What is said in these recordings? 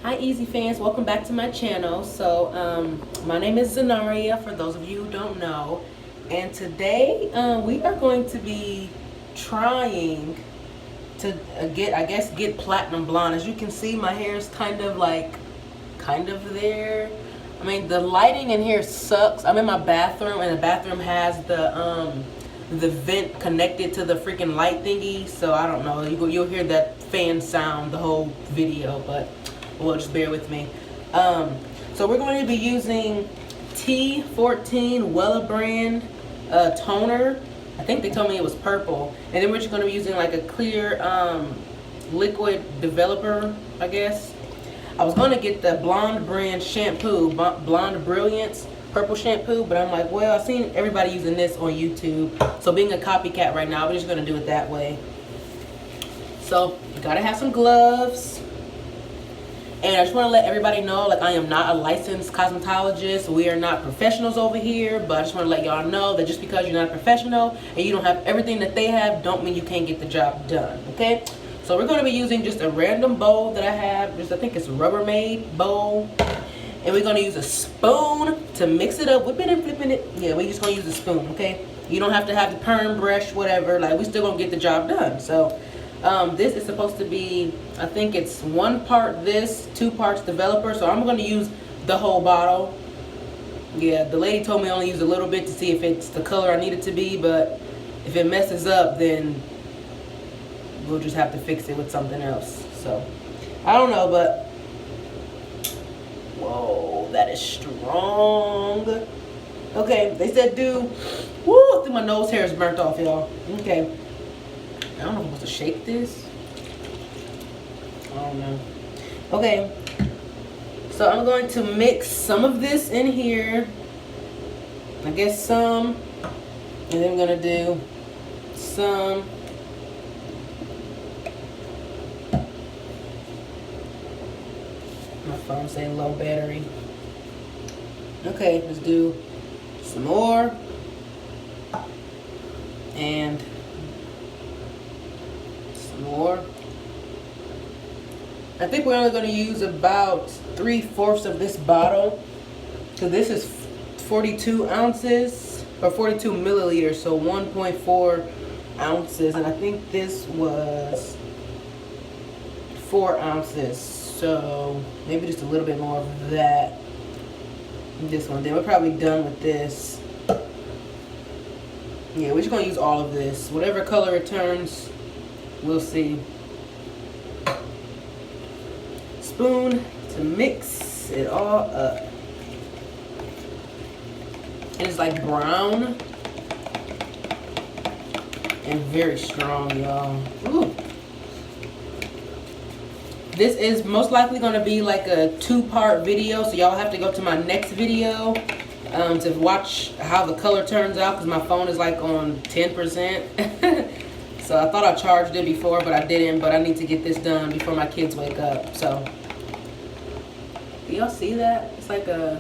Hi Easy fans, welcome back to my channel. My name is Zenaria, for those of you who don't know. And today we are going to be trying to get platinum blonde. As you can see, my hair is kind of there. I mean, the lighting in here sucks. I'm in my bathroom, and the bathroom has the vent connected to the freaking light thingy. So I don't know. You'll hear that fan sound the whole video, but well, just bear with me. So we're going to be using T14 Wella brand toner. I think they told me it was purple. And then we're just going to be using like a clear liquid developer, I guess. I was going to get the Blonde brand shampoo, Blonde Brilliance purple shampoo, but I'm like, well, I've seen everybody using this on YouTube. So being a copycat right now, we're just going to do it that way. So you got to have some gloves. And I just want to let everybody know, like, I am not a licensed cosmetologist. We are not professionals over here, but I just want to let y'all know that just because you're not a professional and you don't have everything that they have, don't mean you can't get the job done, okay? So we're going to be using just a random bowl that I have. I think it's a Rubbermaid bowl. And we're going to use a spoon to mix it up, whipping and flipping it. Yeah, we're just going to use a spoon, okay? You don't have to have the perm brush, whatever. Like, we still going to get the job done, so... this is supposed to be, I think it's 1 part this, 2 parts developer. So I'm going to use the whole bottle. Yeah, the lady told me only use a little bit to see if it's the color I need it to be. But if it messes up, then we'll just have to fix it with something else. So, I don't know, but... Whoa, that is strong. Okay, they said do... Woo, I think my nose hair is burnt off, y'all. Okay. I don't know if I'm supposed to shake this. I don't know. Okay. So I'm going to mix some of this in here. I guess some. And then I'm going to do some. My phone's saying low battery. Okay, let's do some more. And more. I think we're only going to use about 3/4 of this bottle. So this is 42 ounces or 42 milliliters, so 1.4 ounces. And I think this was 4 ounces. So maybe just a little bit more of that. This one. Then we're probably done with this. Yeah, we're just going to use all of this. Whatever color it turns, we'll see. Spoon to mix it all up. And it's like brown and very strong, y'all. Ooh. This is most likely going to be like a 2-part video, so y'all have to go to my next video to watch how the color turns out, because my phone is like on 10%. So I thought I charged it before, but I didn't. But I need to get this done before my kids wake up. So, do y'all see that? It's like I'm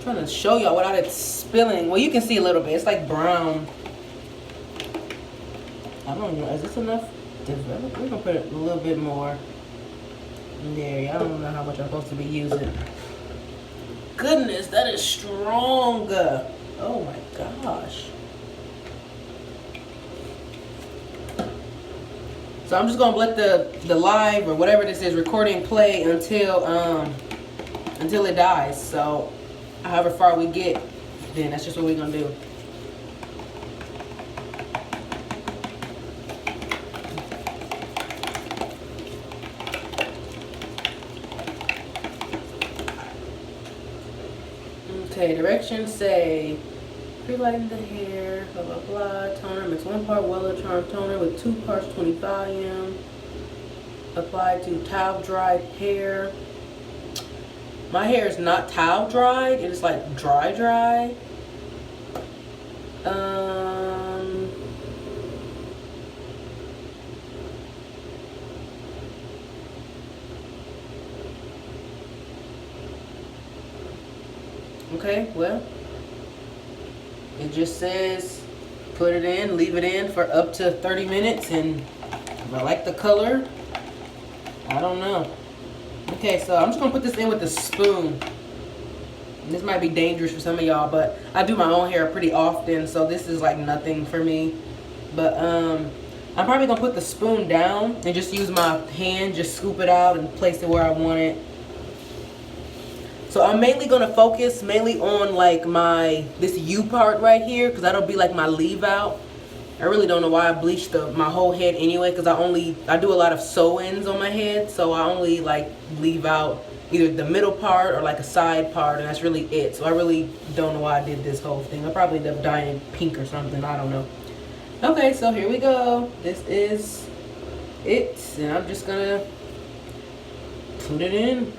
trying to show y'all without it spilling. Well, you can see a little bit. It's like brown. I don't know. Is this enough? We're going to put a little bit more in there. I don't know how much I'm supposed to be using. Goodness, that is strong. Oh my gosh. So I'm just gonna let the live or whatever this is recording play until it dies. So however far we get, then that's just what we're gonna do. Okay, directions say pre-lighting the hair, blah blah blah. Toner, mix 1 part Wella Charm toner with 2 parts 20 volume. Apply to towel dried hair. My hair is not towel dried, it is like dry. Okay, well, it just says put it in, leave it in for up to 30 minutes, and if I like the color, I don't know. Okay, so I'm just gonna put this in with a spoon. This might be dangerous for some of y'all, but I do my own hair pretty often, so this is like nothing for me. But I'm probably gonna put the spoon down and just use my hand, just scoop it out and place it where I want it. So I'm mainly gonna focus on like this U part right here, because that'll be like my leave out. I really don't know why I bleached my whole head anyway, because I do a lot of sew-ins on my head, so I only like leave out either the middle part or like a side part, and that's really it. So I really don't know why I did this whole thing. I probably ended up dyeing pink or something, I don't know. Okay, so here we go. This is it, and I'm just gonna put it in.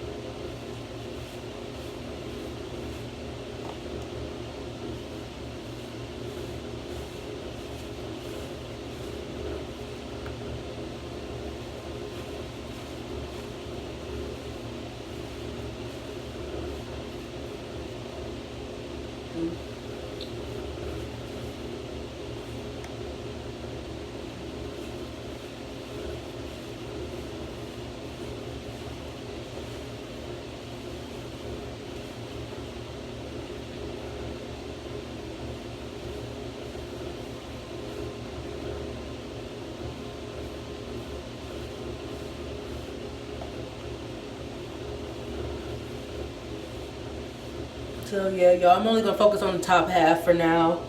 So yeah, y'all, I'm only gonna focus on the top half for now.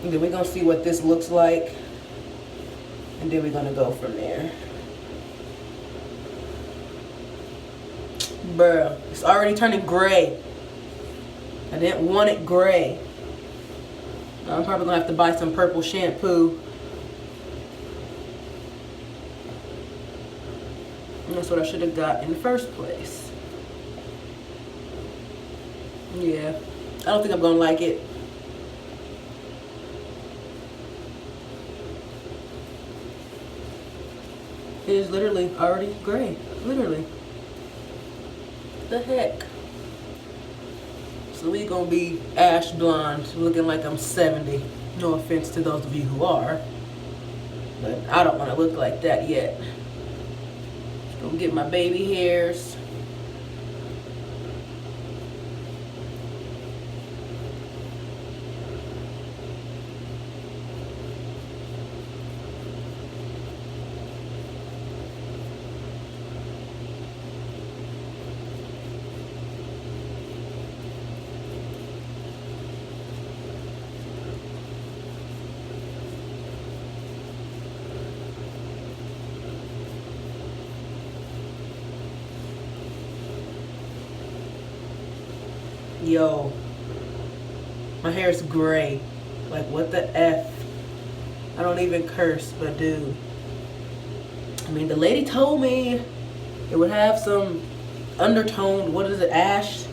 And then we're gonna see what this looks like. And then we're gonna go from there. Bruh, it's already turning gray. I didn't want it gray. I'm probably gonna have to buy some purple shampoo. And that's what I should have got in the first place. Yeah, I don't think I'm gonna like it. It is literally already gray. Literally. The heck? So we gonna be ash blonde, looking like I'm 70. No offense to those of you who are, but I don't want to look like that yet. Just gonna get my baby hairs. Yo, my hair is gray. Like, what the F? I don't even curse, but dude. I mean, the lady told me it would have some undertone, what is it, ash?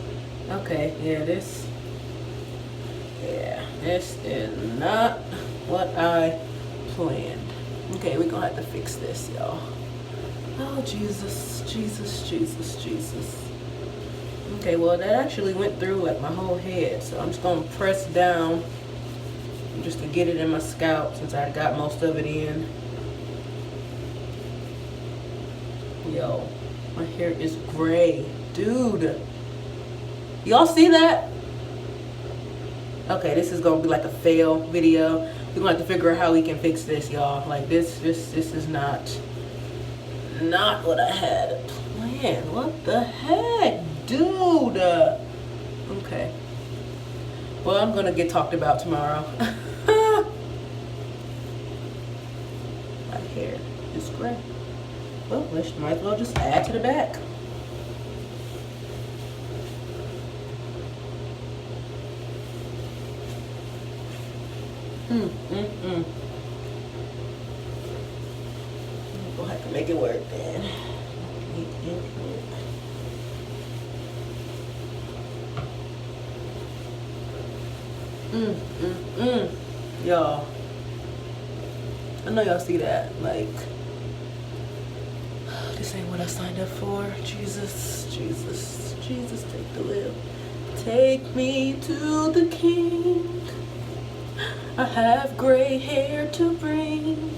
Okay, yeah, this is not what I planned. Okay, we're gonna have to fix this, y'all. Oh, Jesus, Jesus, Jesus, Jesus. Okay, well, that actually went through like my whole head, so I'm just gonna press down just to get it in my scalp since I got most of it in. Yo, my hair is gray, dude. Y'all see that? Okay, this is gonna be like a fail video. We're gonna have to figure out how we can fix this, y'all. Like this is not what I had planned. What the heck? Dude, okay. Well, I'm gonna get talked about tomorrow. My hair is gray. Well, might as well just add to the back. We'll have to make it work then. Y'all, I know y'all see that. Like, this ain't what I signed up for. Jesus, Jesus, Jesus, take the wheel. Take me to the king. I have gray hair to bring.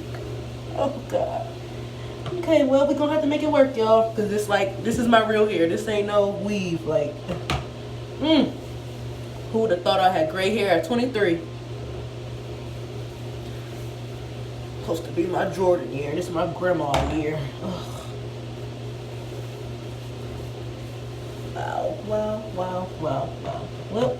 Oh God. Okay, well, we're gonna have to make it work, y'all. Because it's like, this is my real hair. This ain't no weave. Like, who would have thought I had gray hair at 23? Supposed to be my Jordan year. This is my grandma year. Ugh. Wow, wow, wow, wow, wow. Well.